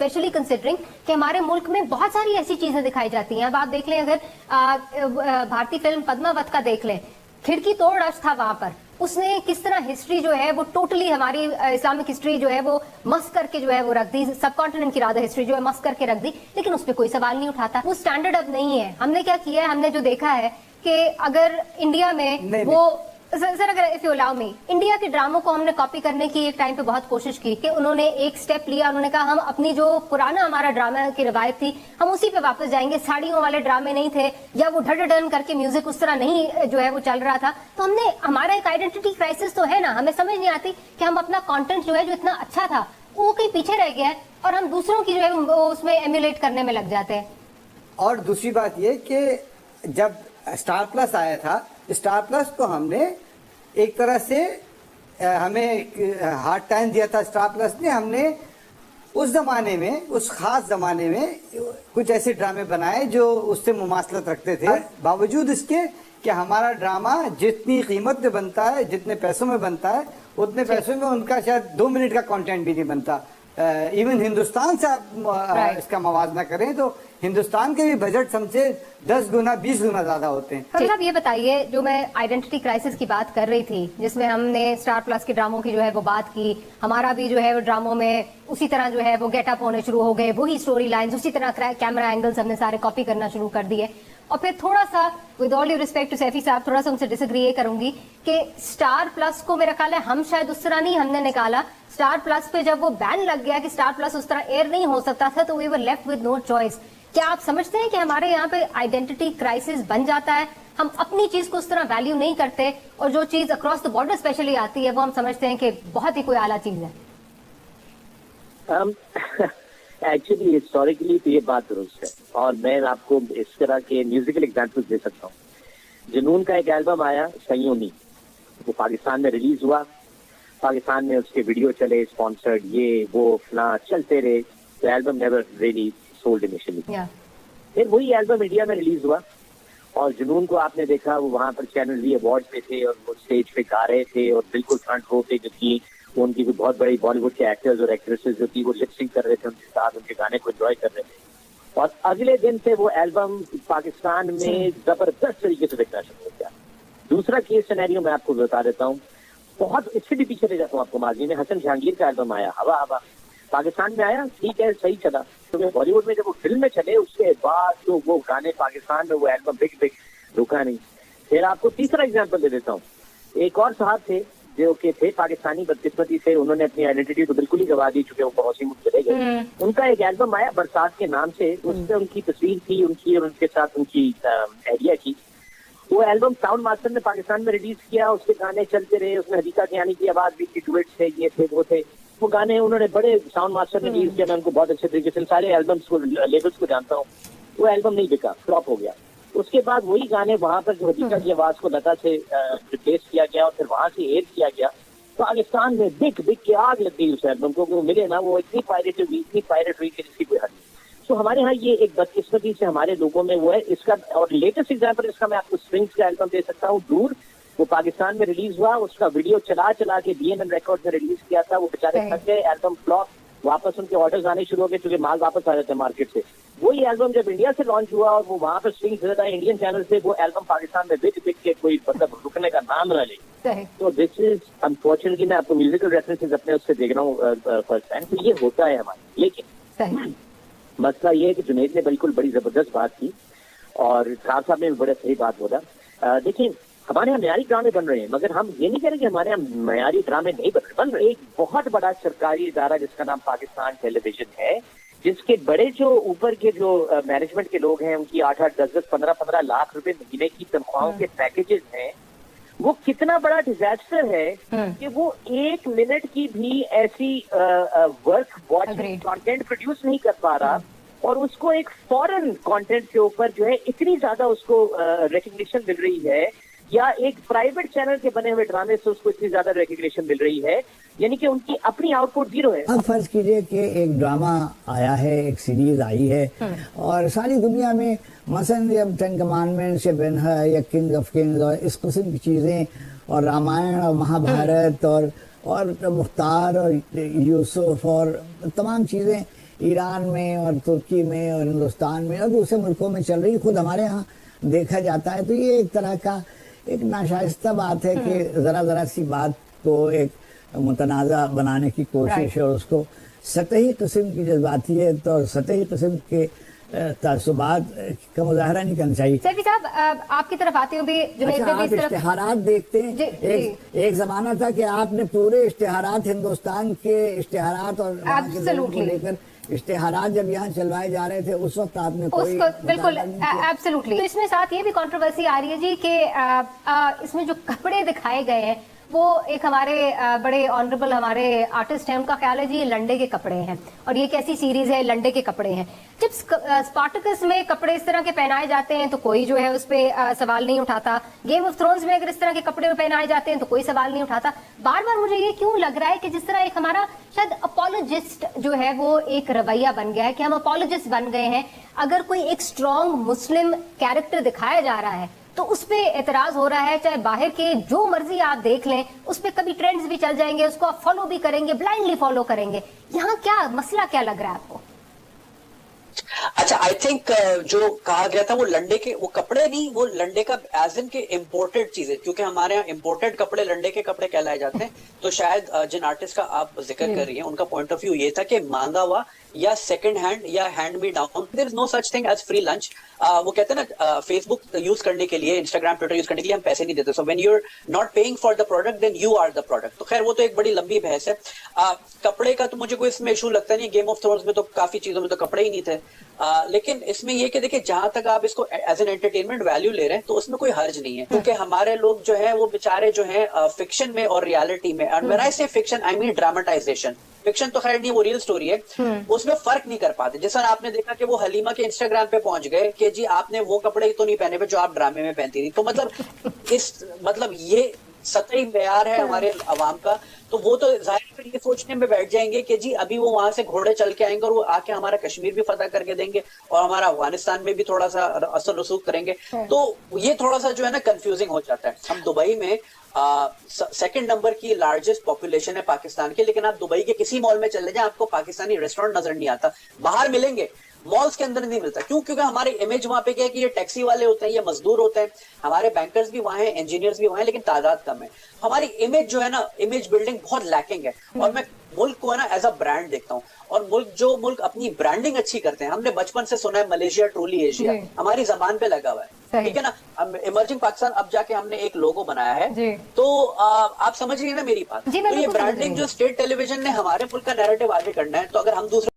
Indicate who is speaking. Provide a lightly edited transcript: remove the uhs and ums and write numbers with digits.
Speaker 1: Specially considering कि हमारे मुल्क में बहुत सारी ऐसी चीजें दिखाई जाती हैं। अब आप देख लें, अगर भारतीय फिल्म पद्मावत का देख लें, खिड़की तोड़ रश था वहां पर, उसने किस तरह हिस्ट्री जो है वो टोटली हमारी इस्लामिक हिस्ट्री जो है वो मस्क करके जो है वो रख दी, सब कॉन्टिनेंट की राधा हिस्ट्री जो है मस्क करके रख दी, लेकिन उस पर कोई सवाल नहीं उठाता। वो स्टैंडर्ड अब नहीं है। हमने क्या किया है, हमने जो देखा है कि अगर इंडिया में वो सर अगर if you allow me, India के ड्रामों को हमने कॉपी करने की एक टाइम पे बहुत कोशिश की कि उन्होंने एक स्टेप लिया, उन्होंने कहा हम अपनी जो पुराना हमारा ड्रामा की रिवायत थी हम उसी पे वापस जाएंगे, साड़ियों वाले ड्रामे नहीं थे या वो ढडन करके म्यूजिक उस तरह नहीं जो है वो चल रहा था। तो हमने, हमारा एक आइडेंटिटी क्राइसिस तो है ना, हमें समझ नहीं आती कि हम अपना कंटेंट जो है जो इतना अच्छा था वो कहीं पीछे रह गया है और हम दूसरों की जो है उसमें एम्यूलेट करने में लग जाते हैं।
Speaker 2: और दूसरी बात ये कि जब स्टार प्लस आया था, स्टार प्लस को हमने एक तरह से हमें हार्ड टाइम दिया था स्टार प्लस ने। हमने उस जमाने में, उस खास जमाने में कुछ ऐसे ड्रामे बनाए जो उससे मुमासलत रखते थे, बावजूद इसके कि हमारा ड्रामा जितनी कीमत में बनता है, जितने पैसों में बनता है, उतने पैसों में उनका शायद 2 मिनट का कंटेंट भी नहीं बनता। इवन हिंदुस्तान से आप इसका मवाजना करें तो हिंदुस्तान के भी बजट हमसे 10 गुना 20 गुना ज्यादा होते हैं।
Speaker 1: सर साहब ये बताइए, जो मैं आइडेंटिटी क्राइसिस की बात कर रही थी जिसमें हमने स्टार प्लस के ड्रामों की जो है वो बात की, हमारा भी जो है वो ड्रामों में उसी तरह जो है वो गेटअप होने शुरू हो गए, वही स्टोरी लाइंस, उसी तरह कैमरा एंगल्स हमने सारे कॉपी करना शुरू कर दिए। और फिर थोड़ा सा with all due respect to Saifi साहब, थोड़ा सा उनसे डिसएग्री ये करूंगी कि स्टार प्लस को मेरा ख्याल है हम शायद उस तरह नहीं हमने निकाला। स्टार प्लस पे जब वो बैन लग गया कि स्टार प्लस उस तरह एयर नहीं हो सकता था, तो we were left with no choice. क्या आप समझते हैं कि हमारे यहाँ पे आइडेंटिटी क्राइसिस बन जाता है, हम अपनी चीज को उस तरह वैल्यू नहीं करते और जो चीज अक्रॉस द बॉर्डर स्पेशली आती है वो हम समझते हैं कि बहुत ही कोई आला चीज है?
Speaker 3: एक्चुअली हिस्टोरिकली तो ये बात दुरुस्त है और मैं आपको इस तरह के म्यूजिकल एग्जाम्पल्स दे सकता हूँ। जुनून का एक एल्बम आया सयोनी, वो पाकिस्तान में रिलीज हुआ, पाकिस्तान में उसके वीडियो चले, स्पॉन्सर्ड, ये वो फला चलते रहे, तो album never really sold initially. फिर वही एल्बम इंडिया में रिलीज हुआ और जुनून को आपने देखा, वो वहां पर चैनल वी अवार्ड पे थे और वो स्टेज पे गा रहे थे और बिल्कुल फ्रंट रो पे जो थी उनकी कोई बहुत बड़ी बॉलीवुड के एक्टर्स और एक्ट्रेसेस जो थी वो लिपसिंग कर रहे थे उनके साथ, उनके गाने को एंजॉय कर रहे थे। और अगले दिन से वो एल्बम पाकिस्तान में जबरदस्त तरीके से बिकना शुरू हो गया। दूसरा केस सिनेरियो मैं आपको बता देता हूँ, बहुत इससे भी पीछे ले जाता हूँ आपको। माजी में हसन जहांगीर का एल्बम आया हवा हवा, पाकिस्तान में आया, ठीक है, सही चला, तो बॉलीवुड में जब वो फिल्म में चले उसके बाद तो वो गाने पाकिस्तान में वो एल्बम बिग रुका नहीं। फिर आपको तीसरा एग्जाम्पल दे देता हूँ, एक और साहब थे जो के थे पाकिस्तानी, बदकिस्मती से उन्होंने अपनी आइडेंटिटी तो बिल्कुल ही गवा दी, चुके वो पड़ोसी मुल्क चले गए। उनका एक एल्बम आया बरसात के नाम से, उसमें उनकी तस्वीर थी उनकी और उनके साथ उनकी एरिया की। वो एल्बम साउंड मास्टर ने पाकिस्तान में रिलीज किया, उसके गाने चलते रहे, उसमें हदीका कियानी की आवाज भी थी, डुएट्स थे, ये थे वो थे, वो गाने उन्होंने बड़े साउंड मास्टर ने रिलीज किया। मैं उनको बहुत अच्छे तरीके से सारे एल्बम्स को, लेबल्स को जानता हूँ। वो एल्बम नहीं बिका, फ्लॉप हो गया। उसके बाद वही गाने वहां पर जो हदीका की आवाज को लता से रिप्लेस किया गया और फिर वहां से एयर किया गया, पाकिस्तान में बिक के आग लग गई उस एल्बम को, वो मिले ना, वो इतनी पायरेट हुई कि जिसकी कोई हद नहीं। तो हमारे यहाँ ये एक बदकिस्मती से हमारे लोगों में वो है इसका। और लेटेस्ट एग्जाम्पल इसका मैं आपको स्प्रिंग्स का एल्बम दे सकता हूँ, दूर, वो पाकिस्तान में रिलीज हुआ, उसका वीडियो चला के BMN रिकॉर्ड में रिलीज किया था, वो बेचारे थक गए, एल्बम फ्लॉप, वापस उनके ऑर्डर्स आने शुरू हो गए क्योंकि माल वापस आ जाते हैं मार्केट से। वही एल्बम जब इंडिया से लॉन्च हुआ और वो वहां पर स्ट्रिंग्स देता है इंडियन चैनल से, वो एल्बम पाकिस्तान में बिक के कोई मतलब रुकने का नाम न ले। तो दिस इज अनफॉर्चुनेटली, मैं आपको म्यूजिकल रेफरेंसेस अपने उससे देख रहा हूँ फर्स्ट टाइम, तो ये होता है हमारे। लेकिन मसला ये है कि जुनैद ने बिल्कुल बड़ी जबरदस्त बात की और खान साहब ने भी बड़े सही बात बोला। देखिए हमारे यहाँ मयारी ड्रामे बन रहे हैं, मगर हम ये नहीं कह रहे कि हमारे यहाँ मयारी ड्रामे नहीं बन रहे। एक बहुत बड़ा सरकारी इदारा जिसका नाम पाकिस्तान टेलीविजन है, जिसके बड़े जो ऊपर के जो मैनेजमेंट के लोग हैं, उनकी 8-8, 10-10, 15-15 लाख रुपए महीने की तनख्वाहों के पैकेजेस हैं, वो कितना बड़ा डिजास्टर है कि वो 1 मिनट की भी ऐसी वर्क वॉचिंग कंटेंट प्रोड्यूस नहीं कर पा रहा और उसको एक फॉरेन कंटेंट के ऊपर जो है इतनी ज्यादा उसको रिकग्निशन मिल रही है, या एक प्राइवेट चैनल के बने हुए ड्रामे से उसको इतनी ज्यादा रिकग्निशन मिल रही है, यानी कि उनकी अपनी आउटपुट 0 है।
Speaker 4: अब फर्ज कीजिए कि एक ड्रामा आया है, एक सीरीज आई है और सारी दुनिया में मसलन जब 10 कमांडमेंट्स या बेनहर या किंग ऑफ किंग्स और इस किस्म की चीजें और रामायण और महाभारत और मुख्तार और यूसुफ और तमाम चीजें, ईरान में और तुर्की में और हिंदुस्तान में और दूसरे मुल्कों में चल रही है, खुद हमारे यहाँ देखा जाता है। तो ये एक तरह का एक नाशाइस्ता बात है कि जरा सी बात को एक मुतनाज़ा बनाने की कोशिश है और उसको सतही किस्म की जज्बातियत और सतही किस्म के तासुबात का मुजाहरा नहीं करना चाहिए।
Speaker 1: सैफी साहब, आपकी तरफ आते हुए
Speaker 4: अच्छा, आप इश्तिहारात देखते हैं, एक जमाना था कि आपने पूरे इश्तिहारात, हिंदुस्तान के इश्तिहारात और वहाँ के लोगों को लेकर इश्तिहारात जब यहाँ चलवाए जा रहे थे उस वक्त आपने कोई
Speaker 1: बिल्कुल एब्सोल्युटली। तो इसमें साथ ये भी कंट्रोवर्सी आ रही है जी कि इसमें जो कपड़े दिखाए गए हैं वो एक हमारे बड़े ऑनरेबल हमारे आर्टिस्ट हैं, उनका ख्याल है जी ये लंडे के कपड़े हैं और ये कैसी सीरीज है लंडे के कपड़े हैं। जब स्पार्टकस में कपड़े इस तरह के पहनाए जाते हैं तो कोई जो है उस पर सवाल नहीं उठाता। गेम ऑफ थ्रोन्स में अगर इस तरह के कपड़े पहनाए जाते हैं तो कोई सवाल नहीं उठाता। बार बार मुझे ये क्यों लग रहा है कि जिस तरह एक हमारा शायद अपोलोजिस्ट जो है वो एक रवैया बन गया है कि हम अपोलोजिस्ट बन गए हैं। अगर कोई एक स्ट्रॉन्ग मुस्लिम कैरेक्टर दिखाया जा रहा है तो उस पे एतराज हो रहा है, चाहे बाहर के जो मर्जी आप देख लें, उस पे कभी ट्रेंड्स भी चल जाएंगे, उसको आप फॉलो भी करेंगे, ब्लाइंडली फॉलो करेंगे। यहाँ क्या मसला क्या लग रहा है आपको?
Speaker 5: अच्छा, आई थिंक जो कहा गया था वो लंडे के वो कपड़े नहीं, वो लंडे का एज इन के इम्पोर्टेड चीजें, क्योंकि हमारे यहाँ इम्पोर्टेड कपड़े लंडे के कपड़े कहलाए जाते हैं। तो शायद जिन आर्टिस्ट का आप जिक्र कर रही हैं उनका पॉइंट ऑफ व्यू ये था कि मांगा हुआ या सेकंड हैंड या hand me down, there is no such thing as free lunch. वो कहते हैं ना फेसबुक यूज करने के लिए, इंस्टाग्राम ट्विटर यूज करने के लिए हम पैसे नहीं देते। So when you are not paying for the product then you are the product. तो खैर वो तो एक बड़ी लंबी बहस है। कपड़े का तो मुझे कोई इसमें इशू लगता नहीं। गेम ऑफ थ्रोन्स में तो काफी चीजों में तो कपड़े ही नहीं थे। लेकिन इसमें ये कि देखिए जहां तक आप इसको एज एन एंटरटेनमेंट वैल्यू ले रहे हैं तो उसमें कोई हर्ज नहीं है, क्योंकि हमारे लोग जो है वो बेचारे जो है फिक्शन में और रियलिटी में, एंड व्हेन आई से fiction I mean dramatisation, fiction तो खैर नहीं, वो रियल स्टोरी है, उसमें फर्क नहीं कर पाते। जैसा आपने देखा कि वो हलीमा के इंस्टाग्राम पे पहुंच गए कि जी आपने वो कपड़े तो नहीं पहने हुए जो आप ड्रामे में पहनती थी। तो मतलब ये सतही प्यार है हमारे अवाम का। तो वो तो जाहिर फिर ये सोचने में बैठ जाएंगे कि जी अभी वो वहां से घोड़े चल के आएंगे और वो आके हमारा कश्मीर भी फतह करके देंगे और हमारा अफगानिस्तान में भी थोड़ा सा असर रसूख करेंगे। तो ये थोड़ा सा जो है ना कंफ्यूजिंग हो जाता है। हम दुबई में सेकंड नंबर की लार्जेस्ट पॉपुलेशन है पाकिस्तान की, लेकिन आप दुबई के किसी मॉल में चले जाएं आपको पाकिस्तानी रेस्टोरेंट नजर नहीं आता। बाहर मिलेंगे, मॉल्स के अंदर नहीं मिलता। क्यों? क्योंकि हमारे इमेज वहां पे क्या है कि ये टैक्सी वाले होते हैं, ये मजदूर होते हैं, हमारे बैंकर्स भी वहां हैं, इंजीनियर्स भी वहां हैं, लेकिन तादाद कम है। हमारी इमेज जो है ना, इमेज बिल्डिंग बहुत लैकिंग है। और मैं मुल्क को है ना एज अ ब्रांड देखता हूँ। और मुल्क अपनी ब्रांडिंग अच्छी करते हैं। हमने बचपन से सुना है मलेशिया ट्रूली एशिया, हमारी जबान पे लगा हुआ है, ठीक है ना। इमर्जिंग पाकिस्तान अब जाके हमने एक लोगो बनाया है। तो आप समझ रही है ना मेरी बात। तो ये ब्रांडिंग जो स्टेट टेलीविजन ने हमारे मुल्क का नैरेटिव आगे करना है, तो अगर हम दूसरे